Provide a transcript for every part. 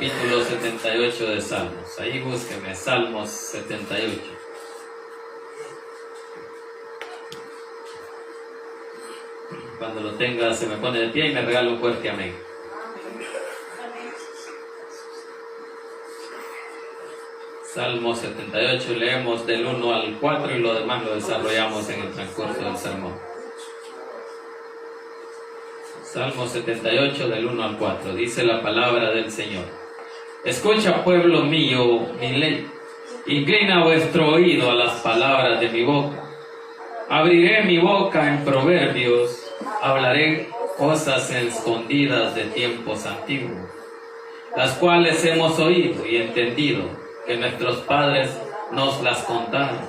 capítulo 78 de Salmos. Ahí búsqueme, Salmos 78. Cuando lo tenga, se me pone de pie y me regala un fuerte amén. Salmo 78, leemos del 1 al 4 y lo demás lo desarrollamos en el transcurso del sermón. Salmo 78, del 1 al 4, dice la palabra del Señor. Escucha, pueblo mío, mi ley. Inclina vuestro oído a las palabras de mi boca. Abriré mi boca en proverbios, hablaré cosas escondidas de tiempos antiguos, las cuales hemos oído y entendido, que nuestros padres nos las contaron.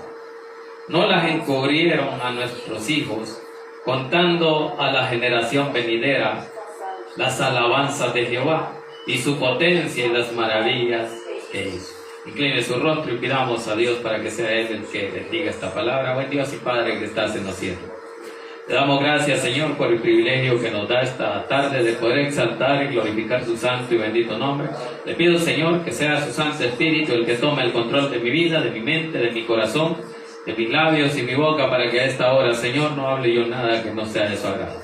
No las encubrieron a nuestros hijos, contando a la generación venidera las alabanzas de Jehová y su potencia y las maravillas que hizo. Incline su rostro y pidamos a Dios para que sea Él el que les diga esta palabra. Buen Dios y Padre que estás en los cielos, te damos gracias, Señor, por el privilegio que nos da esta tarde de poder exaltar y glorificar su santo y bendito nombre. Le pido, Señor, que sea su Santo Espíritu el que tome el control de mi vida, de mi mente, de mi corazón, de mis labios y mi boca, para que a esta hora, Señor, no hable yo nada que no sea de su agrado.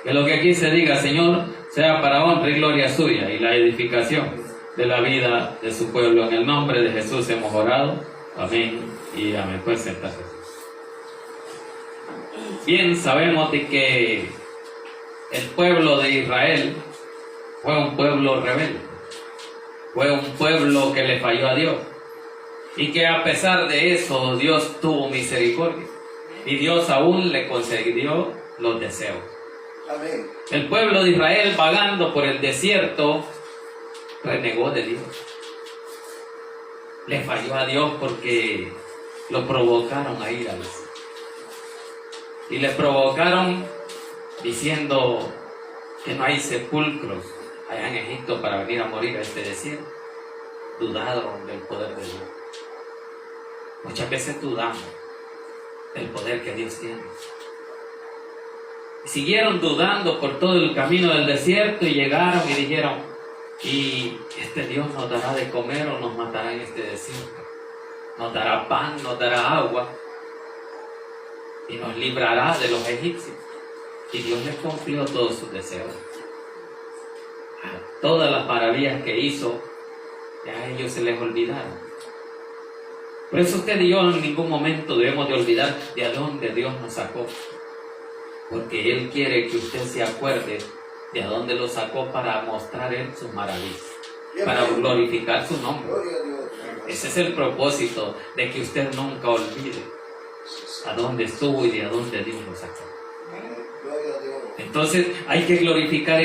Que lo que aquí se diga, Señor, sea para honra y gloria suya y la edificación de la vida de su pueblo. En el nombre de Jesús hemos orado. Amén y amén. Pueden sentarse. Bien, sabemos de que el pueblo de Israel fue un pueblo rebelde, fue un pueblo que le falló a Dios, y que a pesar de eso Dios tuvo misericordia y Dios aún le concedió los deseos. Amén. El pueblo de Israel, vagando por el desierto, renegó de Dios, le falló a Dios porque lo provocaron a ir a Dios. Y le provocaron diciendo que no hay sepulcros allá en Egipto para venir a morir a este desierto. Dudaron del poder de Dios. Muchas veces dudamos del poder que Dios tiene. Y siguieron dudando por todo el camino del desierto y llegaron y dijeron: ¿y este Dios nos dará de comer o nos matará en este desierto? ¿Nos dará pan, nos dará agua y nos librará de los egipcios? Y Dios les cumplió todos sus deseos. Todas las maravillas que hizo, ya a ellos se les olvidaron. Por eso usted y yo en ningún momento debemos de olvidar de dónde Dios nos sacó, porque Él quiere que usted se acuerde de a dónde lo sacó para mostrar Él sus maravillas, para glorificar su nombre. Ese es el propósito, de que usted nunca olvide a dónde estuvo y de a dónde Dios lo sacó. Entonces hay que glorificar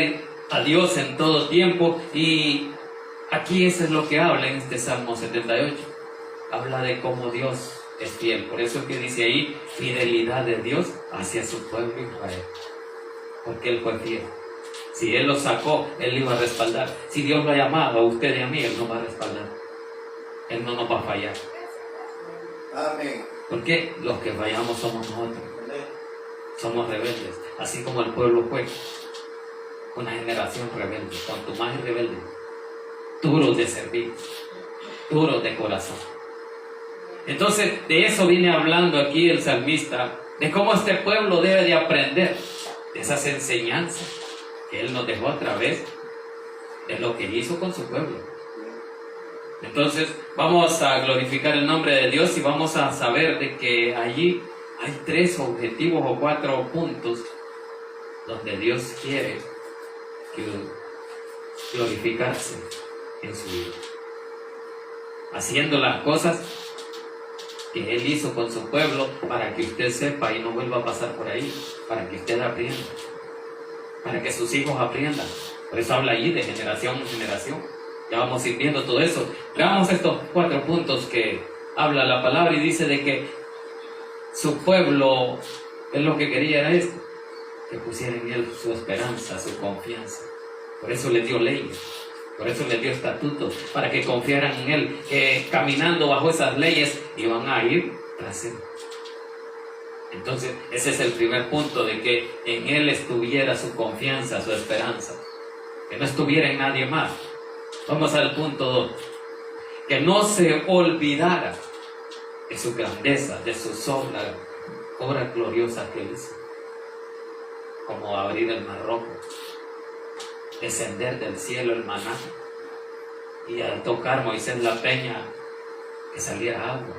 a Dios en todo tiempo, y aquí eso es lo que habla en este Salmo 78. Habla de cómo Dios es fiel. Por eso es que dice ahí, fidelidad de Dios hacia su pueblo Israel, porque Él fue fiel. Si Él lo sacó, Él lo iba a respaldar. Si Dios lo ha llamado a usted y a mí, Él nos va a respaldar. Él no nos va a fallar. Amén. Porque los que fallamos somos nosotros. Somos rebeldes, así como el pueblo fue una generación rebelde. Cuanto más rebelde, duros de servir, duros de corazón. Entonces, de eso viene hablando aquí el salmista, de cómo este pueblo debe de aprender de esas enseñanzas que Él nos dejó a través de lo que hizo con su pueblo. Entonces, vamos a glorificar el nombre de Dios y vamos a saber de que allí hay 3 objetivos o 4 puntos donde Dios quiere glorificarse en su vida, haciendo las cosas que Él hizo con su pueblo, para que usted sepa y no vuelva a pasar por ahí, para que usted aprenda, para que sus hijos aprendan. Por eso habla allí de generación en generación. Ya vamos a ir viendo todo eso. Veamos estos 4 puntos que habla la palabra, y dice de que su pueblo, Él lo que quería era esto, que pusiera en Él su esperanza, su confianza. Por eso le dio leyes, por eso le dio estatutos, para que confiaran en Él, que caminando bajo esas leyes iban a ir tras Él. Entonces, ese es el primer punto, de que en Él estuviera su confianza, su esperanza, que no estuviera en nadie más, Vamos al punto 2. Que no se olvidara de su grandeza, de sus obras gloriosas que hizo, como abrir el mar rojo, descender del cielo el maná, y al tocar Moisés la peña, que saliera agua.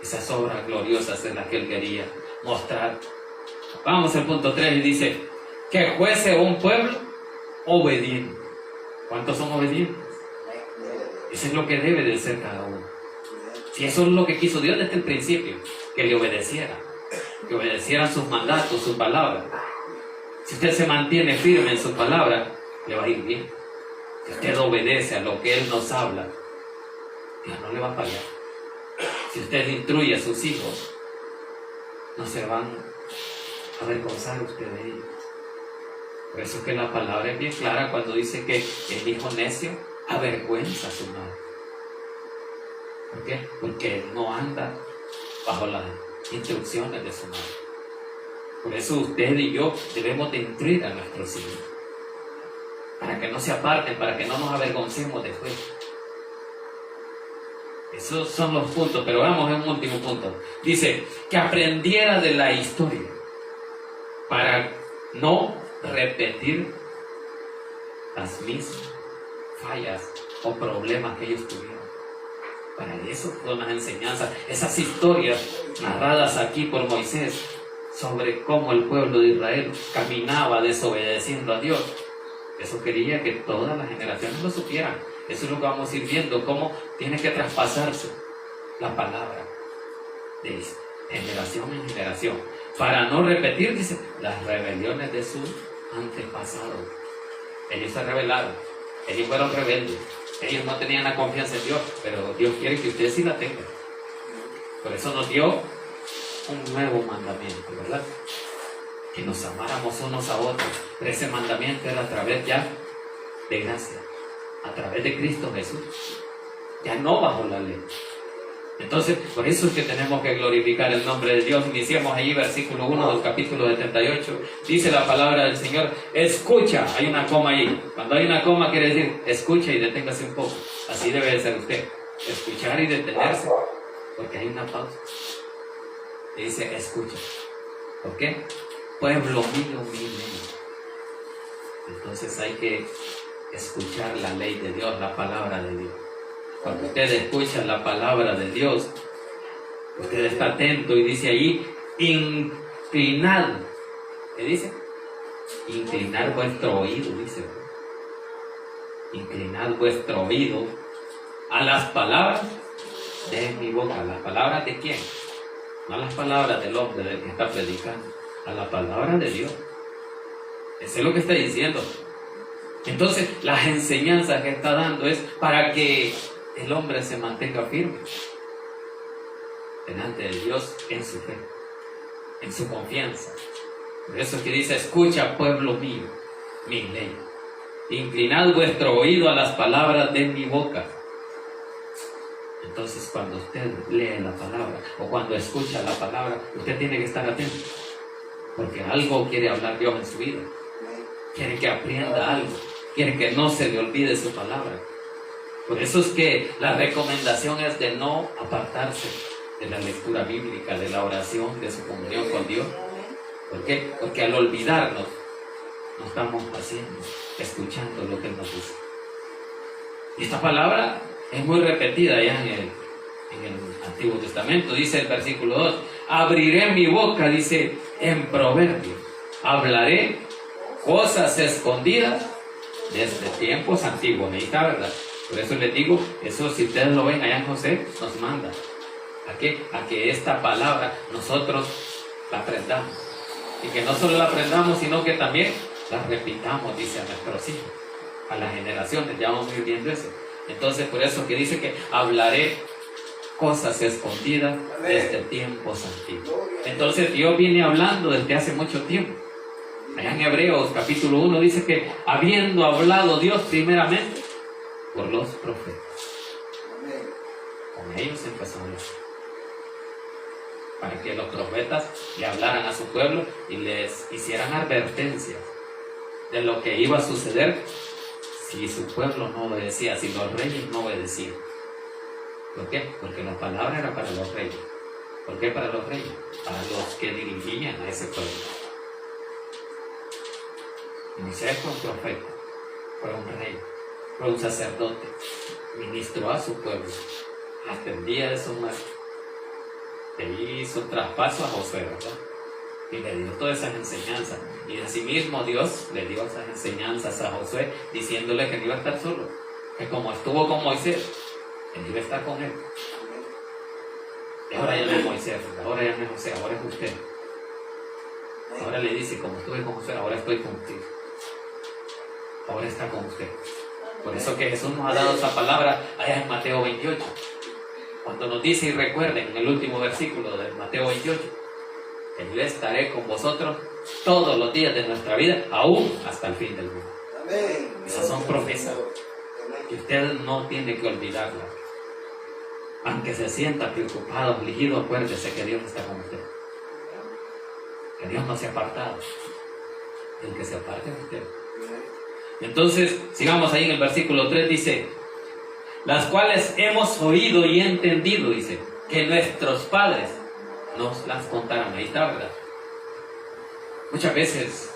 Esas obras gloriosas es las que él quería mostrar. Vamos al punto 3 y dice, que fuese un pueblo obediente. ¿Cuántos son obedientes? Eso es lo que debe de ser cada uno. Si eso es lo que quiso Dios desde el principio, que le obedeciera, que obedecieran sus mandatos, su palabra. Si usted se mantiene firme en su palabra, le va a ir bien. Si usted obedece a lo que Él nos habla, Dios no le va a fallar. Si usted instruye a sus hijos, no se van a avergonzar usted de ellos. Por eso es que la palabra es bien clara cuando dice que el hijo necio avergüenza a su madre. ¿Por qué? Porque él no anda bajo las instrucciones de su madre. Por eso usted y yo debemos de instruir a nuestros hijos, para que no se aparten, para que no nos avergoncemos después. Esos son los puntos, pero vamos a un último punto. Dice, que aprendiera de la historia, para no repetir las mismas fallas o problemas que ellos tuvieron. Para eso son las enseñanzas, esas historias narradas aquí por Moisés sobre cómo el pueblo de Israel caminaba desobedeciendo a Dios. Eso quería que todas las generaciones lo supieran. Eso es lo que vamos a ir viendo, cómo tiene que traspasarse la palabra de generación en generación, para no repetir, dice, las rebeliones de sus antepasados. Ellos se rebelaron, ellos fueron rebeldes, ellos no tenían la confianza en Dios, pero Dios quiere que ustedes sí la tengan. Por eso nos dio un nuevo mandamiento, ¿verdad? Que nos amáramos unos a otros. Pero ese mandamiento era a través ya de gracia, a través de Cristo Jesús, ya no bajo la ley. Entonces, por eso es que tenemos que glorificar el nombre de Dios. Iniciamos ahí versículo 1 del capítulo 78. Dice la palabra del Señor, escucha. Hay una coma ahí. Cuando hay una coma quiere decir, escucha y deténgase un poco. Así debe de ser usted. Escuchar y detenerse, porque hay una pausa. Y dice, escucha. ¿Por qué? Pueblo mío, mi ley. Entonces hay que escuchar la ley de Dios, la palabra de Dios. Cuando usted escucha la palabra de Dios, usted está atento y dice ahí, inclinad. ¿Qué dice? Inclinar vuestro oído, dice. Inclinad vuestro oído a las palabras de mi boca. ¿Las palabras de quién? No a las palabras del hombre, del que está predicando, a la palabra de Dios. Eso es lo que está diciendo. Entonces, las enseñanzas que está dando es para que el hombre se mantenga firme delante de Dios en su fe, en su confianza. Por eso es que dice, escucha, pueblo mío, mi ley. Inclinad vuestro oído a las palabras de mi boca. Entonces, cuando usted lee la palabra o cuando escucha la palabra, usted tiene que estar atento, porque algo quiere hablar Dios en su vida. Quiere que aprenda algo, quiere que no se le olvide su palabra. Por eso es que la recomendación es de no apartarse de la lectura bíblica, de la oración, de su comunión con Dios. ¿Por qué? Porque al olvidarnos, no estamos haciendo, escuchando lo que Él nos dice. Y esta palabra es muy repetida ya en el Antiguo Testamento. Dice el versículo 2, abriré mi boca, dice en Proverbios, hablaré cosas escondidas desde tiempos antiguos. Ahí está, ¿verdad? Por eso les digo, eso si ustedes lo ven allá en José, nos manda ¿a qué? A que esta palabra nosotros la aprendamos. Y que no solo la aprendamos, sino que también la repitamos, dice, a nuestros hijos, a las generaciones. Ya vamos a ir viendo eso. Entonces, por eso que dice que hablaré cosas escondidas desde tiempos antiguos. Entonces, Dios viene hablando desde hace mucho tiempo. Allá en Hebreos capítulo 1 dice que habiendo hablado Dios primeramente por los profetas, con ellos empezó a hablar, para que los profetas le hablaran a su pueblo y les hicieran advertencias de lo que iba a suceder si su pueblo no obedecía, si los reyes no obedecían. ¿Por qué? Porque la palabra era para los reyes. ¿Por qué para los reyes? Para los que dirigían a ese pueblo. Moisés fue un profeta, fue un rey, fue un sacerdote, ministró a su pueblo hasta el día de su muerte. Le hizo traspaso a Josué, ¿verdad? Y le dio todas esas enseñanzas. Y asimismo Dios le dio esas enseñanzas a Josué, diciéndole que no iba a estar solo, que como estuvo con Moisés, él iba a estar con él. Y ahora ya no es Moisés, ahora ya no es José, ahora es usted. Ahora le dice, como estuve con Josué, ahora estoy contigo. Ahora está con usted. Por eso que Jesús nos ha dado esa palabra allá en Mateo 28. Cuando nos dice, y recuerden, en el último versículo de Mateo 28, que yo estaré con vosotros todos los días de nuestra vida, aún hasta el fin del mundo. Esas son promesas que usted no tiene que olvidarlas. Aunque se sienta preocupado, afligido, acuérdese que Dios está con usted. Que Dios no se ha apartado. El que se aparte es usted. Entonces, sigamos ahí en el versículo 3, dice, las cuales hemos oído y entendido, dice, que nuestros padres nos las contaron. Ahí está, ¿verdad? Muchas veces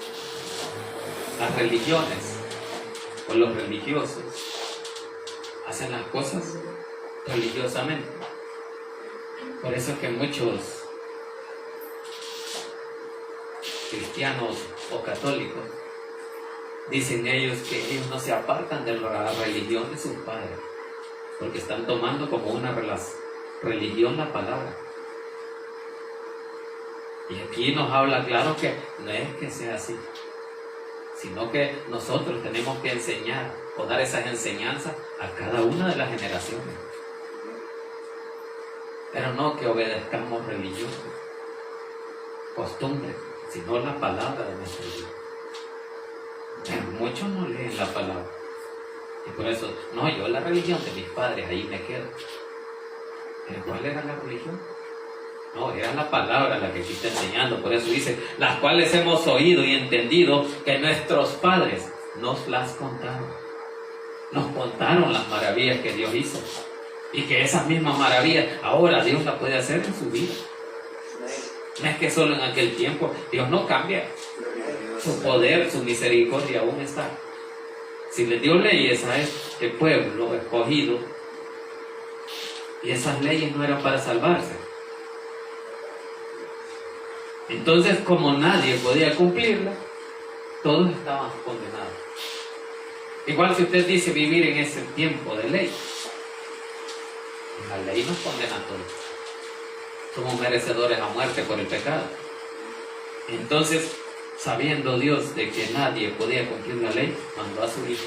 las religiones o los religiosos hacen las cosas religiosamente. Por eso es que muchos cristianos o católicos dicen ellos que ellos no se apartan de la religión de sus padres, porque están tomando como una religión la palabra. Y aquí nos habla claro que no es que sea así, sino que nosotros tenemos que enseñar o dar esas enseñanzas a cada una de las generaciones. Pero no que obedezcamos religión, costumbre, sino la palabra de nuestro Dios. Pero muchos no leen la palabra. Y por eso, no, yo la religión de mis padres, ahí me quedo. ¿Pero cuál era la religión? No, era la palabra la que aquí está enseñando. Por eso dice, las cuales hemos oído y entendido que nuestros padres nos las contaron. Nos contaron las maravillas que Dios hizo. Y que esas mismas maravillas ahora Dios las puede hacer en su vida. No es que solo en aquel tiempo, Dios no cambia. Su poder, su misericordia aún está. Si le dio leyes a este pueblo escogido, y esas leyes no eran para salvarse, entonces como nadie podía cumplirlas, todos estaban condenados. Igual si usted dice vivir en ese tiempo de ley, la ley nos condena a todos. Somos merecedores a muerte por el pecado. Entonces, sabiendo Dios de que nadie podía cumplir la ley, mandó a su Hijo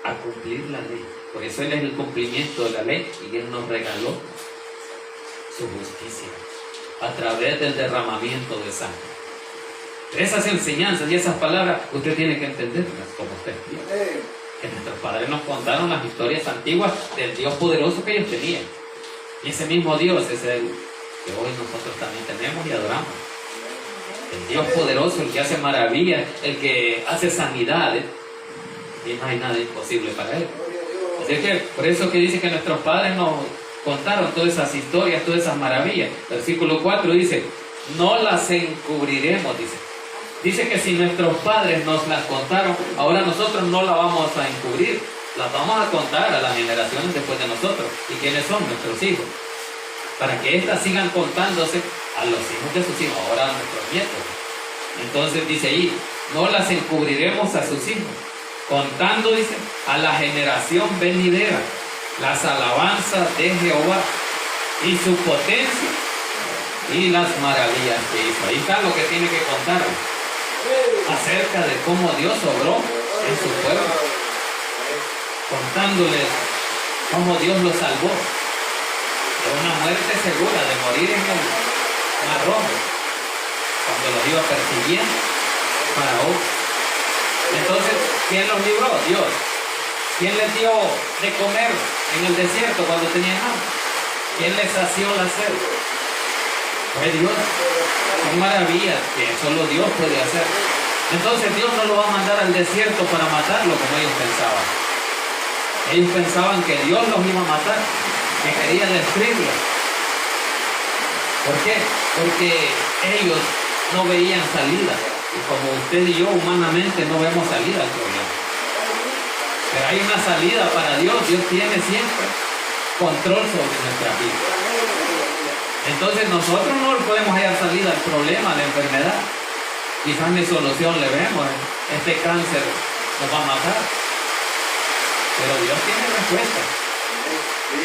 a cumplir la ley. Por eso Él es el cumplimiento de la ley y Él nos regaló su justicia a través del derramamiento de sangre. Esas enseñanzas y esas palabras usted tiene que entenderlas como usted quiere. Que nuestros padres nos contaron las historias antiguas del Dios poderoso que ellos tenían. Y ese mismo Dios es el que hoy nosotros también tenemos y adoramos. El Dios poderoso, el que hace maravillas, el que hace sanidades. Y no hay nada imposible para Él. Así que por eso que dice que nuestros padres nos contaron todas esas historias, todas esas maravillas. Versículo 4 dice, no las encubriremos, dice. Dice que si nuestros padres nos las contaron, ahora nosotros no las vamos a encubrir. Las vamos a contar a las generaciones después de nosotros. ¿Y quiénes son nuestros hijos? Para que éstas sigan contándose a los hijos de sus hijos, ahora a nuestros nietos. Entonces dice ahí, no las encubriremos a sus hijos, contando, dice, a la generación venidera, las alabanzas de Jehová y su potencia y las maravillas que hizo. Ahí está lo que tiene que contar acerca de cómo Dios obró en su pueblo, contándoles cómo Dios los salvó de una muerte segura, de morir en el Mar Rojo, cuando los iba persiguiendo Faraón. Entonces, ¿quién los libró? Dios. ¿Quién les dio de comer en el desierto cuando tenían hambre? ¿Quién les sació la sed? Fue Dios. Son maravillas que solo Dios puede hacer. Entonces Dios no lo va a mandar al desierto para matarlo como ellos pensaban. Ellos pensaban que Dios los iba a matar, que quería destruirlos. ¿Por qué? Porque ellos no veían salida. Y como usted y yo humanamente no vemos salida al problema. Pero hay una salida para Dios. Dios tiene siempre control sobre nuestra vida. Entonces nosotros no podemos hallar salida al problema, a la enfermedad. Quizás ni solución le vemos. Este cáncer nos va a matar. Pero Dios tiene respuesta.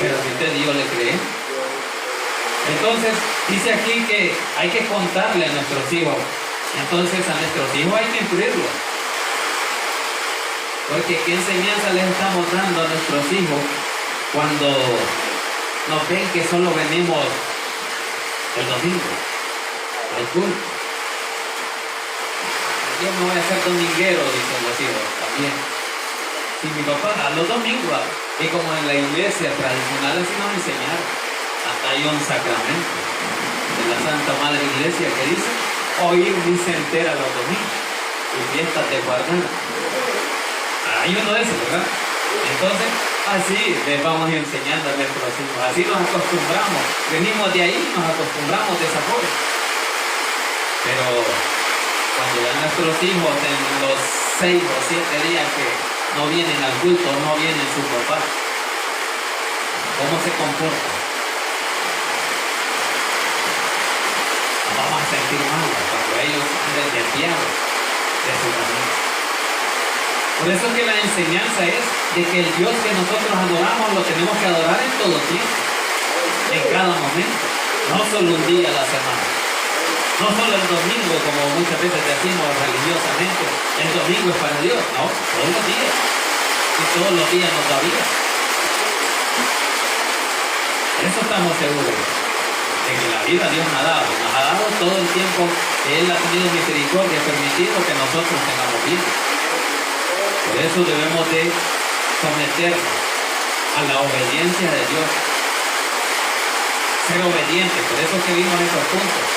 Pero si usted y yo le creemos. Entonces dice aquí que hay que contarle a nuestros hijos. Entonces a nuestros hijos hay que instruirlos. Porque ¿qué enseñanza les estamos dando a nuestros hijos cuando nos ven que solo venimos el domingo al culto? Yo me voy a hacer dominguero, dicen los hijos también. Y mi papá a los domingos, y como en la iglesia tradicional así nos enseñaron, hasta hay un sacramento de la Santa Madre Iglesia que dice oír misa entera los domingos y fiestas de guardar. Hay uno de esos, ¿verdad? Entonces, así les vamos enseñando a nuestros hijos, así nos acostumbramos, venimos de ahí, nos acostumbramos de esa forma. Pero cuando ya nuestros hijos en los 6 o 7 días que no vienen al culto, no vienen sus papás, ¿cómo se comportan? Nos vamos a sentir mal cuando ellos anden desviados de su camino. Por eso que la enseñanza es de que el Dios que nosotros adoramos lo tenemos que adorar en todo tiempo, en cada momento, no solo un día a la semana, no solo el domingo como muchas veces decimos religiosamente, el domingo es para Dios, no, todos los días, y todos los días nos da vida. Eso estamos seguros, de que la vida Dios nos ha dado todo el tiempo que Él ha tenido misericordia, permitido que nosotros tengamos vida. Por eso debemos de someternos a la obediencia de Dios. Ser obedientes, por eso que vimos estos puntos,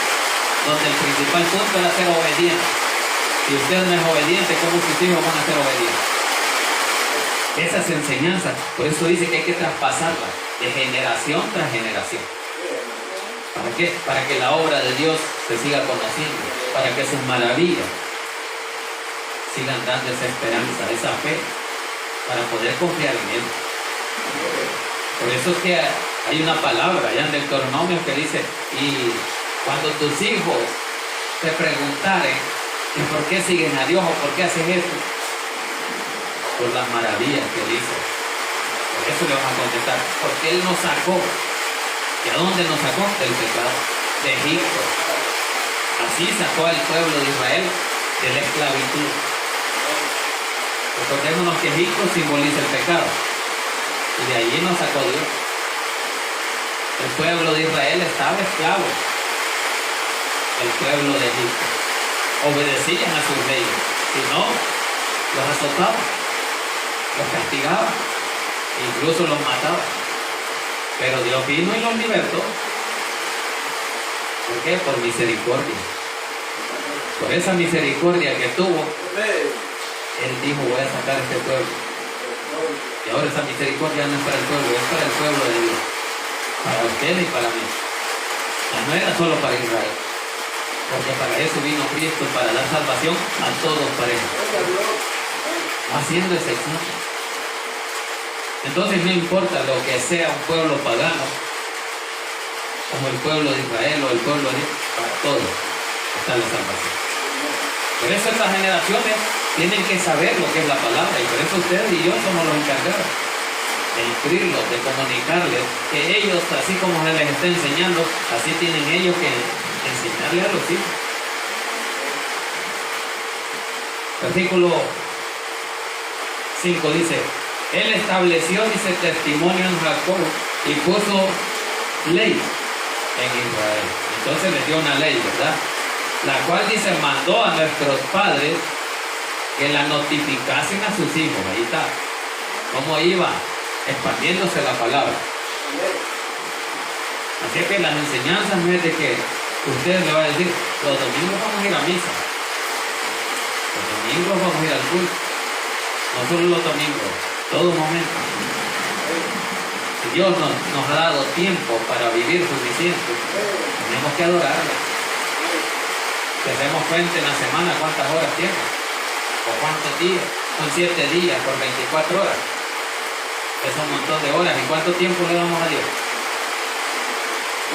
donde el principal punto era ser obediente. Si usted no es obediente, ¿cómo sus hijos van a ser obedientes? Esas enseñanzas, por eso dice que hay que traspasarlas de generación tras generación. ¿Para qué? Para que la obra de Dios se siga conociendo, para que sus maravillas sigan dando esa esperanza, esa fe, para poder confiar en Él. Por eso es que hay una palabra allá en Deuteronomio que dice, y cuando tus hijos te preguntaren que por qué siguen a Dios o por qué haces esto, por las maravillas que Él hizo. Por eso le vamos a contestar, porque Él nos sacó. ¿Y a dónde nos sacó? Del pecado, de Egipto. Así sacó al pueblo de Israel de la esclavitud. Recordémonos que Egipto simboliza el pecado y de allí nos sacó Dios. El pueblo de Israel estaba esclavo. El pueblo de Egipto obedecían a sus leyes, si no, los azotaba, los castigaba, incluso los mataba. Pero Dios vino y los libertó. ¿Por qué? Por misericordia. Por esa misericordia que tuvo, Él dijo, voy a sacar a este pueblo. Y ahora esa misericordia no es para el pueblo, es para el pueblo de Dios. Para ustedes y para mí. Ya no era solo para Israel. Porque para eso vino Cristo, para dar salvación a todos parejos. Haciendo excepción. Entonces no importa lo que sea un pueblo pagano, como el pueblo de Israel o el pueblo de Dios, para todos está la salvación. Por eso estas generaciones tienen que saber lo que es la palabra, y por eso ustedes y yo somos los encargados de instruirlos, de comunicarles, que ellos, así como se les está enseñando, así tienen ellos que enseñarle a los hijos. Versículo 5 dice, Él estableció, dice, testimonio en Jacob y puso ley en Israel. Entonces les dio una ley, ¿verdad? La cual, dice, mandó a nuestros padres que la notificasen a sus hijos. Ahí está. Cómo iba expandiéndose la palabra. Así que las enseñanzas no es de que usted le va a decir, los domingos vamos a ir a misa. Los domingos vamos a ir al culto. No solo los domingos, todo momento. Si Dios nos ha dado tiempo para vivir suficiente, tenemos que adorarle. Si hacemos cuenta en la semana cuántas horas tiene, o cuántos días, son 7 días por 24 horas. Es un montón de horas. ¿Y cuánto tiempo le damos a Dios?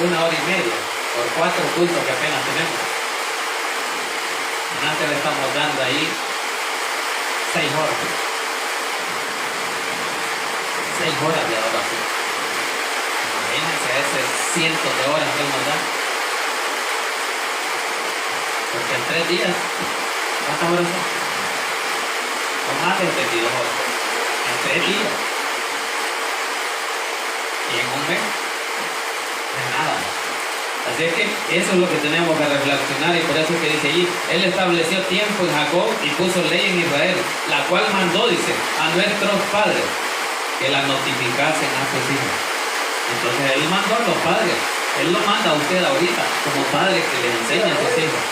1 hora y media, por 4 cultos que apenas tenemos. Antes le estamos dando ahí 6 horas. 6 horas de adoración. Imagínense esos cientos de horas que Él nos da. Porque en 3 días, ¿cuántas horas son? Son más de 22 horas. En 3 días. Y en un mes, no es nada. Así es que eso es lo que tenemos que reflexionar, y por eso es que dice allí, Él estableció tiempo en Jacob y puso ley en Israel, la cual mandó, dice, a nuestros padres que la notificasen a sus hijos. Entonces Él mandó a los padres, Él lo manda a usted ahorita como padre, que les enseñe a sus hijos,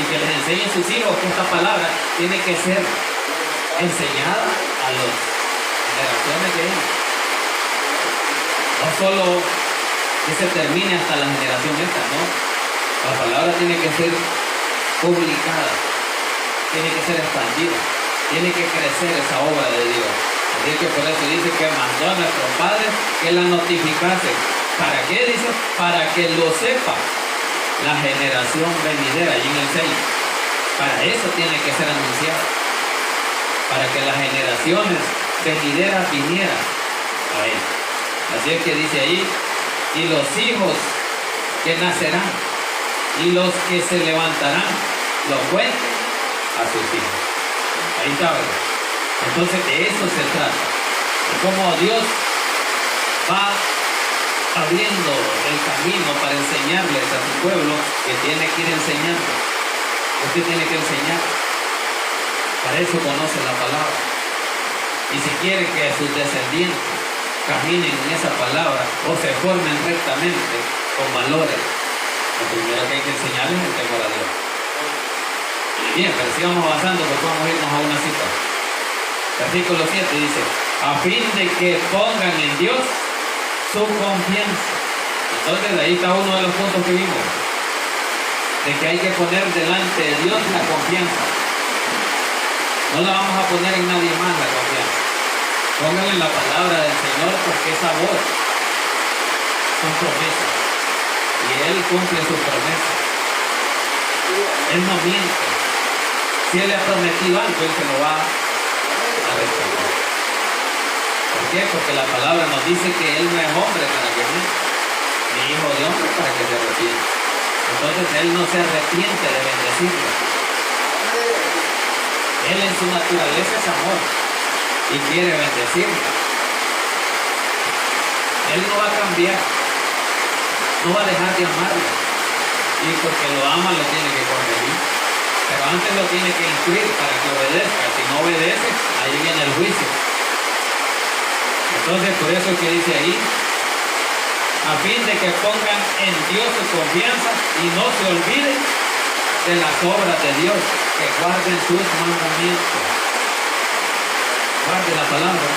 y que les enseñe a sus hijos que esta palabra tiene que ser enseñada a las generaciones de ellos. No solo que se termine hasta la generación esta, ¿no? La palabra tiene que ser publicada, tiene que ser expandida, tiene que crecer esa obra de Dios. Así que por eso dice que mandó a nuestros padres que la notificasen. ¿Para qué? Dice, para que lo sepa la generación venidera, y en el 6. Para eso tiene que ser anunciado, para que las generaciones venideras vinieran a Él. Así es que dice ahí, y los hijos que nacerán y los que se levantarán, los cuenten a sus hijos. Ahí está, ¿verdad? Entonces de eso se trata. De cómo Dios va abriendo el camino para enseñarles a su pueblo que tiene que ir enseñando. Usted tiene que enseñar. Para eso conoce la palabra. Y si quiere que sus descendientes caminen en esa palabra o se formen rectamente con valores, lo primero que hay que enseñarles es el temor a Dios. Bien, pero sigamos avanzando porque vamos a irnos a una cita. Versículo 7 dice, a fin de que pongan en Dios su confianza. Entonces ahí está uno de los puntos que vimos, de que hay que poner delante de Dios la confianza. No la vamos a poner en nadie más la confianza. Pónganle la palabra del Señor, porque esa voz son promesas y Él cumple sus promesas. Él no miente. Si Él le ha prometido algo, Él se lo va a responder. ¿Por qué? Porque la palabra nos dice que Él no es hombre para que mienta, ni hijo de hombre para que se arrepienta. Entonces Él no se arrepiente de bendecirlo. Él en su naturaleza es amor y quiere bendecirla. Él no va a cambiar, no va a dejar de amarla, y porque lo ama lo tiene que corregir, pero antes lo tiene que instruir para que obedezca. Si no obedece, ahí viene el juicio. Entonces por eso es que dice ahí, a fin de que pongan en Dios su confianza y no se olviden de las obras de Dios, que guarden sus mandamientos. Guarde la palabra,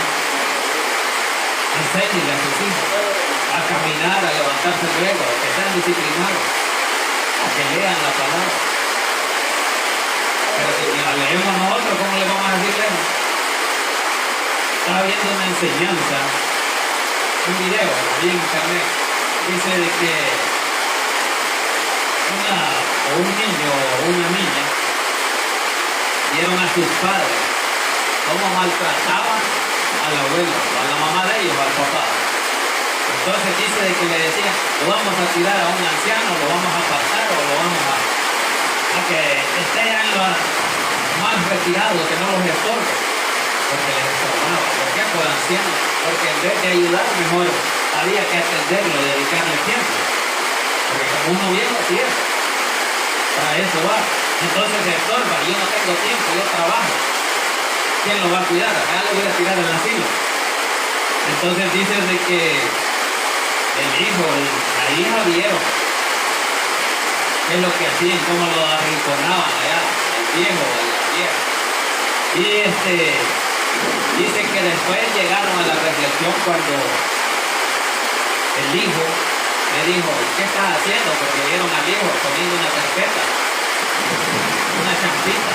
enséñenle a sus hijos a caminar, a levantarse luego, a que sean disciplinados, a que lean la palabra. Pero si la leemos nosotros, ¿cómo le vamos a decir leemos? Estaba viendo una enseñanza, un video ahí en internet, dice de que un niño o una niña vieron a sus padres cómo maltrataban al abuelo, a la mamá de ellos, al papá. Entonces dice de que le decían, lo vamos a tirar a un anciano, lo vamos a apartar o lo vamos a que esté ya en lo más retirado, que no los estorbe, porque les estorbaba. ¿Por qué? Por anciano. Porque en vez de ayudar, mejor había que atenderlo, dedicarle tiempo. Porque como uno viejo, así es. Para eso va. Entonces se estorba, yo no tengo tiempo, yo trabajo. ¿Quién lo va a cuidar? Acá lo voy a tirar en el asilo. Entonces dice de que el hijo y la hija vieron qué es lo que hacían, cómo lo arrinconaban allá, el viejo, la vieja. Y dice que después llegaron a la reflexión cuando el hijo le dijo, ¿qué estás haciendo? Porque vieron al hijo poniendo una carpeta, una champita.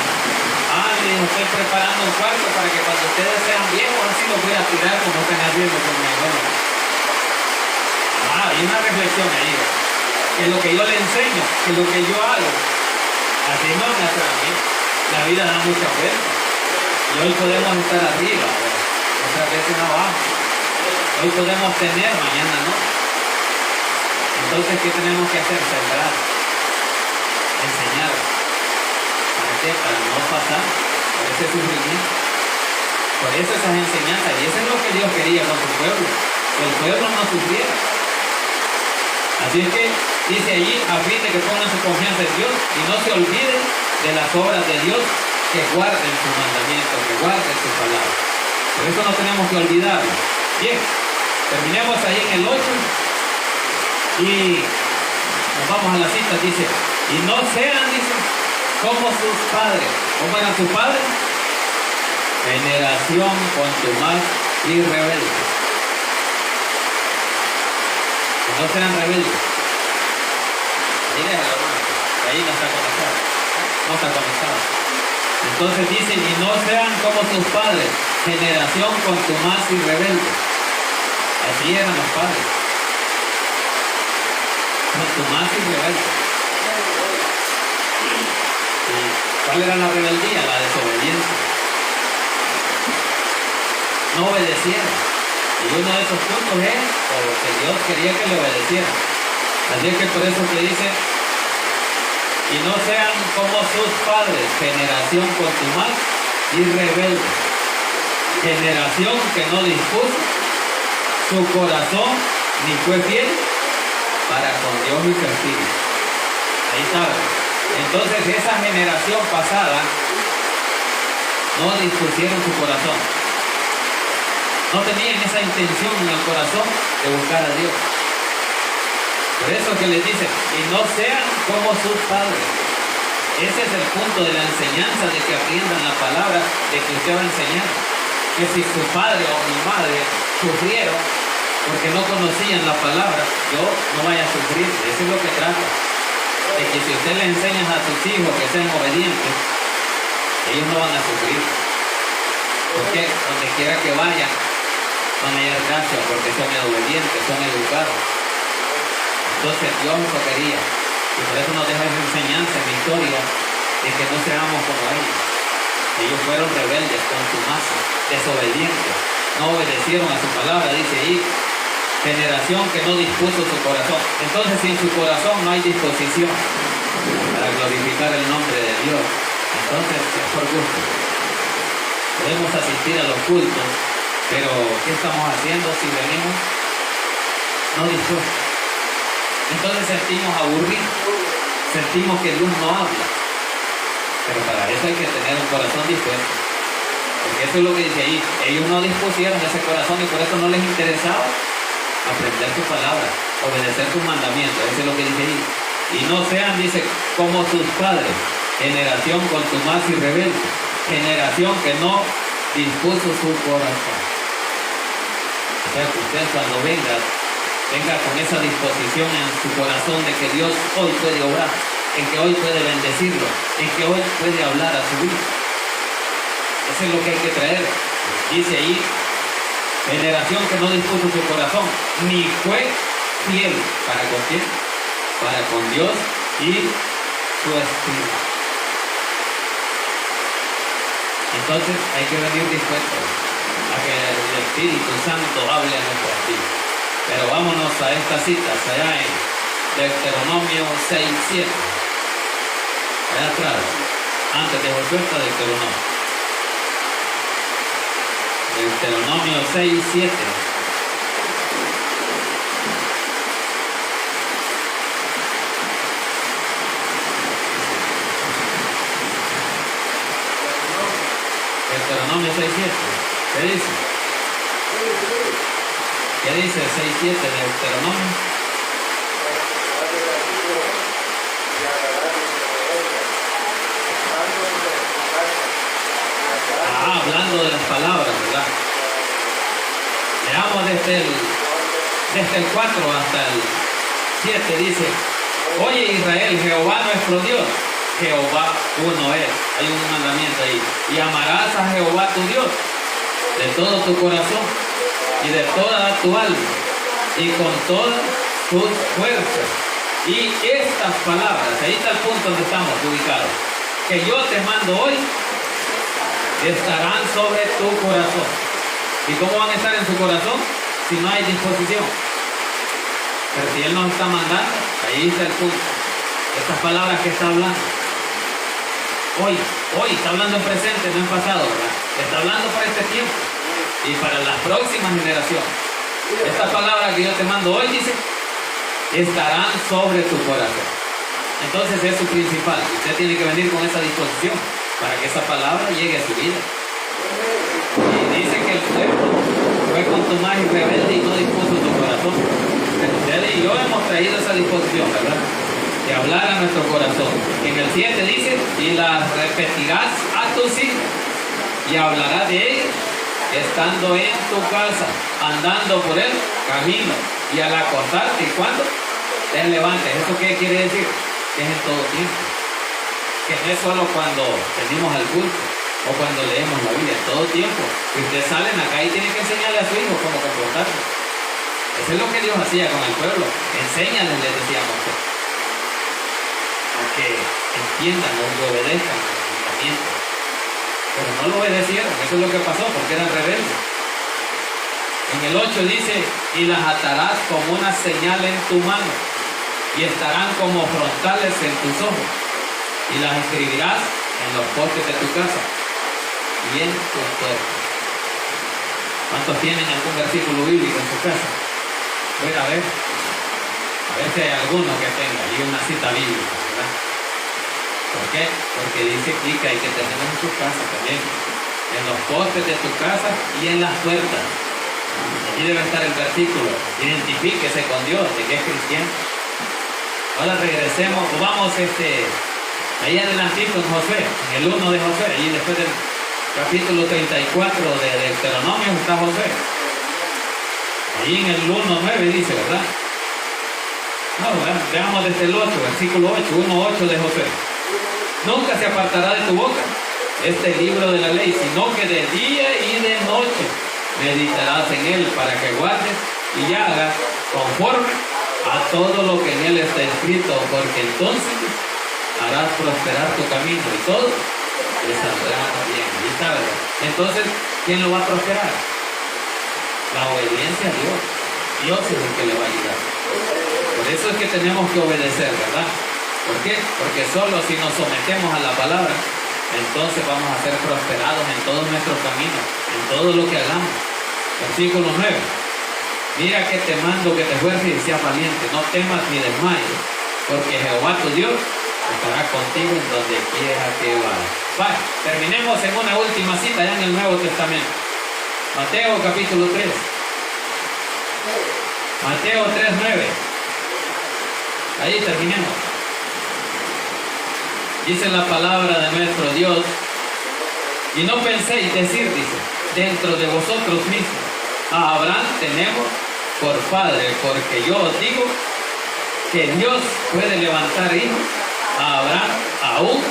Le dijo, estoy preparando un cuarto para que cuando ustedes sean viejos así los voy a tirar como están haciendo con mi abuelo. Hay una reflexión ahí, que lo que yo le enseño, que lo que yo hago, así no me hace a mí. La vida da muchas vueltas. Y hoy podemos estar arriba, otras veces abajo. Hoy podemos tener, mañana no. Entonces, ¿qué tenemos que hacer? Sembrar, enseñar. ¿Para qué? Para no pasar por ese sufrimiento. Por eso esas enseñanzas. Y eso es lo que Dios quería con su pueblo. Que el pueblo no sufriera. Así es que dice allí, a fin de que pongan su confianza en Dios y no se olviden de las obras de Dios, que guarden su mandamiento, que guarden su palabra. Por eso no tenemos que olvidarlo. Bien, terminemos ahí en el 8 y nos vamos a la cita. Dice, y no sean, dice, como sus padres. ¿Cómo eran sus padres? Generación contumaz y rebelde. Que no sean rebeldes. Ahí déjalo, ahí no está conectado. No está conectado. Entonces dice, y no sean como sus padres, generación contumaz y rebelde. Así eran los padres. Contumaz y rebelde. ¿Y cuál era la rebeldía? La desobediencia. No obedecieron. Y uno de esos puntos es porque Dios quería que le obedecieran. Así es que por eso que dice, y no sean como sus padres, generación contumaz y rebelde, generación que no dispuso su corazón ni fue fiel para con Dios y su espíritu. Ahí saben. Entonces esa generación pasada no dispusieron su corazón, no tenían esa intención en el corazón de buscar a Dios. Por eso que les dice, y no sean como sus padres. Ese es el punto de la enseñanza, de que aprendan la palabra, de que usted va a enseñar. Que si su padre o mi madre sufrieron porque no conocían la palabra, yo no vaya a sufrir. Eso es lo que trata. De que si usted le enseña a sus hijos que sean obedientes, ellos no van a sufrir. Porque donde quiera que vayan, van a hallar gracia porque son obedientes, son educados. Entonces Dios lo quería. Y por eso nos deja esa enseñanza en la historia de que no seamos como ellos. Ellos fueron rebeldes, contumaces, desobedientes. No obedecieron a su palabra, dice ahí. Generación que no dispuso su corazón. Entonces, si en su corazón no hay disposición para glorificar el nombre de Dios, entonces es por gusto. Podemos asistir a los cultos, pero ¿qué estamos haciendo si venimos no dispuestos? Entonces sentimos aburridos, sentimos que Dios no habla. Pero para eso hay que tener un corazón dispuesto. Porque eso es lo que dice ahí. Ellos no dispusieron ese corazón y por eso no les interesaba aprender su palabra, obedecer sus mandamientos. Eso es lo que dice ahí. Y no sean, dice, como sus padres, generación contumaz y rebelde, generación que no dispuso su corazón. O sea que usted cuando venga con esa disposición en su corazón de que Dios hoy puede obrar, en que hoy puede bendecirlo, en que hoy puede hablar a su vida. Eso es lo que hay que traer. Dice ahí, generación que no dispuso su corazón, ni fue fiel. ¿Para con quién? Para con Dios y su espíritu. Entonces hay que venir dispuestos a que el Espíritu Santo hable a nuestro espíritu. Pero vámonos a estas citas, allá en Deuteronomio 6:7. Allá atrás, antes de Josué está Deuteronomio. Deuteronomio 6:7. Deuteronomio 6:7. ¿Qué dice? ¿Qué dice el 6:7 de Deuteronomio? hablando de las palabras, ¿verdad? Leamos desde el 4 hasta el 7, dice: Oye Israel, Jehová nuestro Dios, Jehová uno es. Hay un mandamiento ahí. Y amarás a Jehová tu Dios de todo tu corazón y de toda tu alma y con todas tus fuerzas. Y estas palabras, ahí está el punto donde estamos ubicados, que yo te mando hoy, estarán sobre tu corazón. ¿Y cómo van a estar en su corazón? Si no hay disposición. Pero si Él nos está mandando, ahí está el punto. Estas palabras que está hablando hoy está hablando en presente, no en pasado, ¿verdad? Está hablando para este tiempo y para las próximas generaciones. Esta palabra que yo te mando hoy, dice, estarán sobre tu corazón. Entonces es su principal. Usted tiene que venir con esa disposición para que esa palabra llegue a su vida. Y dice que el pueblo fue contumaz y rebelde y no dispuso tu corazón. Pero usted y yo hemos traído esa disposición, ¿verdad? De hablar a nuestro corazón. En el 7 dice: y las repetirás a tus hijos y hablarás de ellos estando en tu casa, andando por el camino y al acostarte. ¿Y cuándo? Te levantes. ¿Eso qué quiere decir? Que es en todo tiempo. Que no es solo cuando venimos al culto o cuando leemos la Biblia, en todo tiempo. Si ustedes salen acá y tienen que enseñarle a su hijo cómo comportarse. Eso es lo que Dios hacía con el pueblo. Enséñales, les decíamos, a que entiendan o que obedezcan el mandamiento. Pero no lo obedecieron. Eso es lo que pasó, porque eran rebeldes. En el 8 dice: y las atarás como una señal en tu mano y estarán como frontales en tus ojos y las escribirás en los postes de tu casa y en tus puertas. ¿Cuántos tienen algún versículo bíblico en su casa? Voy a ver si hay alguno que tenga y una cita bíblica, ¿verdad? ¿Por qué? Porque dice aquí que hay que tenerlo en tu casa también, en los postes de tu casa y en las puertas. Aquí debe estar el versículo. Identifíquese con Dios de que es cristiano. Ahora regresemos, vamos ahí adelantito en Josué, en el 1 de Josué, ahí después del capítulo 34 de Deuteronomio está Josué. Ahí en el 1:9 dice, ¿verdad? No, veamos desde el 8, versículo 8, 1:8 de Josué. Nunca se apartará de tu boca este libro de la ley, sino que de día y de noche meditarás en él para que guardes y hagas conforme a todo lo que en él está escrito, porque entonces harás prosperar tu camino y todo te saldrá bien. Ahí está, ¿verdad? Entonces, ¿quién lo va a prosperar? La obediencia a Dios. Dios es el que le va a ayudar. Por eso es que tenemos que obedecer, ¿verdad? ¿Por qué? Porque solo si nos sometemos a la palabra, entonces vamos a ser prosperados en todos nuestros caminos, en todo lo que hagamos. Versículo 9. Mira que te mando que te esfuerces y seas valiente, no temas ni desmayes, porque Jehová tu Dios estará contigo en donde quiera que vayas. Vale, terminemos en una última cita ya en el Nuevo Testamento. Mateo capítulo 3. Mateo 3:9. Ahí terminemos. Dice la palabra de nuestro Dios: y no penséis decir, dice, dentro de vosotros mismos, a Abraham tenemos por padre, porque yo os digo que Dios puede levantar hijos a Abraham aún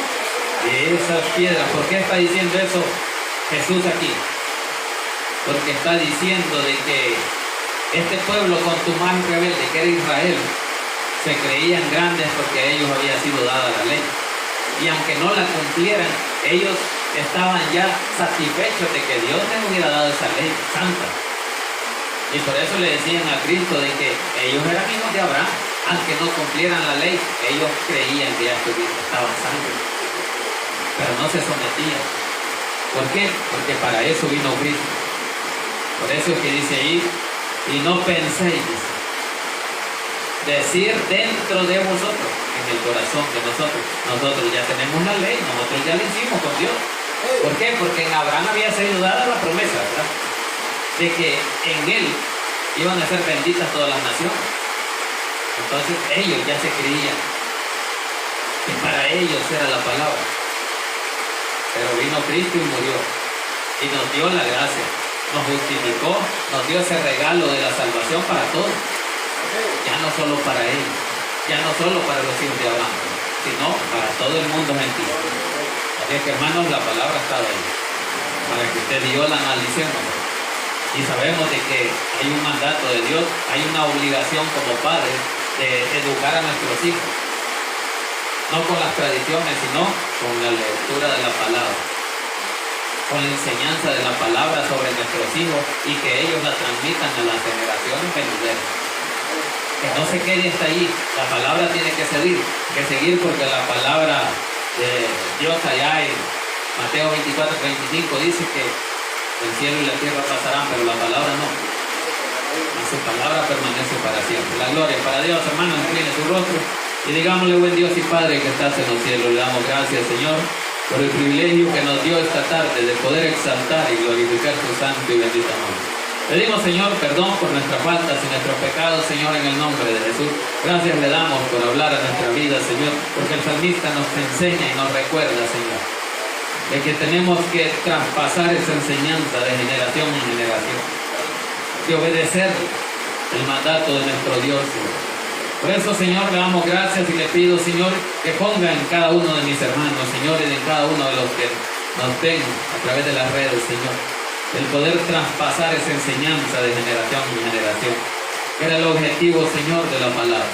de esas piedras. ¿Por qué está diciendo eso Jesús aquí? Porque está diciendo de que este pueblo contumaz y rebelde, que era Israel, se creían grandes porque a ellos había sido dada la ley. Y aunque no la cumplieran, ellos estaban ya satisfechos de que Dios les hubiera dado esa ley santa. Y por eso le decían a Cristo de que ellos eran hijos de Abraham. Aunque no cumplieran la ley, ellos creían que ya estaban santos. Pero no se sometían. ¿Por qué? Porque para eso vino Cristo. Por eso es que dice ahí: y no penséis, decir dentro de vosotros, en el corazón de nosotros ya tenemos la ley, nosotros ya la hicimos con Dios. ¿Por qué? Porque en Abraham había sido dada la promesa, ¿verdad?, de que en él iban a ser benditas todas las naciones. Entonces ellos ya se creían que para ellos era la palabra. Pero vino Cristo y murió. y nos dio la gracia, nos justificó, nos dio ese regalo de la salvación para todos, ya no solo para ellos, ya no solo para los hijos de Abraham, sino para todo el mundo gentil. Así es que, hermanos, la palabra está ahí, para que usted y yo la analicemos. Y sabemos de que hay un mandato de Dios, hay una obligación como padres de educar a nuestros hijos, no con las tradiciones, sino con la lectura de la palabra, con la enseñanza de la palabra sobre nuestros hijos y que ellos la transmitan a las generaciones venideras. Que no se quede hasta allí, la palabra tiene que seguir porque la palabra de Dios allá en Mateo 24:25 dice que el cielo y la tierra pasarán, pero la palabra no. Y su palabra permanece para siempre. La gloria para Dios, hermano, incline su rostro y digámosle: buen Dios y Padre que estás en los cielos, le damos gracias, Señor, por el privilegio que nos dio esta tarde de poder exaltar y glorificar su santo y bendito nombre. Pedimos, Señor, perdón por nuestras faltas y nuestros pecados, Señor, en el nombre de Jesús. Gracias le damos por hablar a nuestra vida, Señor, porque el salmista nos enseña y nos recuerda, Señor, de que tenemos que traspasar esa enseñanza de generación en generación, de obedecer el mandato de nuestro Dios, Señor. Por eso, Señor, le damos gracias y le pido, Señor, que ponga en cada uno de mis hermanos, Señor, y en cada uno de los que nos ven a través de las redes, Señor, el poder traspasar esa enseñanza de generación en generación, que era el objetivo, Señor, de la palabra,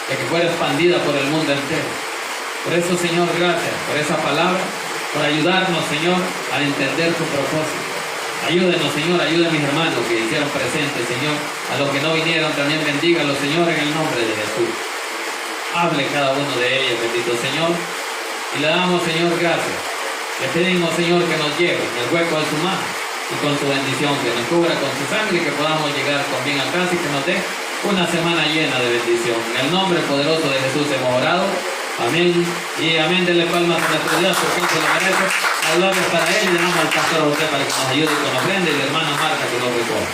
de que fuera expandida por el mundo entero. Por eso, Señor, gracias por esa palabra, por ayudarnos, Señor, a entender tu propósito. Ayúdenos, Señor, ayude a mis hermanos que hicieron presentes, Señor, a los que no vinieron, también bendígalos, Señor, en el nombre de Jesús. Hable cada uno de ellos, bendito Señor, y le damos, Señor, gracias. Le pedimos, Señor, que nos lleve en el hueco de su mano y con su bendición, que nos cubra con su sangre y que podamos llegar con bien a casa y que nos dé una semana llena de bendición. En el nombre poderoso de Jesús hemos orado. Amén y amén. Denle palmas a nuestro Dios porque Él se lo merece. La gloria es para Él y le damos al pastor José para que nos ayude con ofrenda y la hermana Marta que nos recoja.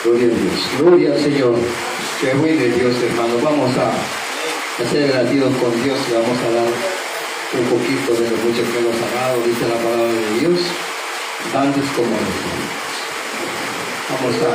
Gloria a Dios, gloria al Señor. Qué bueno es Dios, hermano. Vamos a hacer agradecidos con Dios y vamos a dar un poquito de lo mucho que nos ha dado, dice la palabra de Dios. Dantes como Él. Vamos a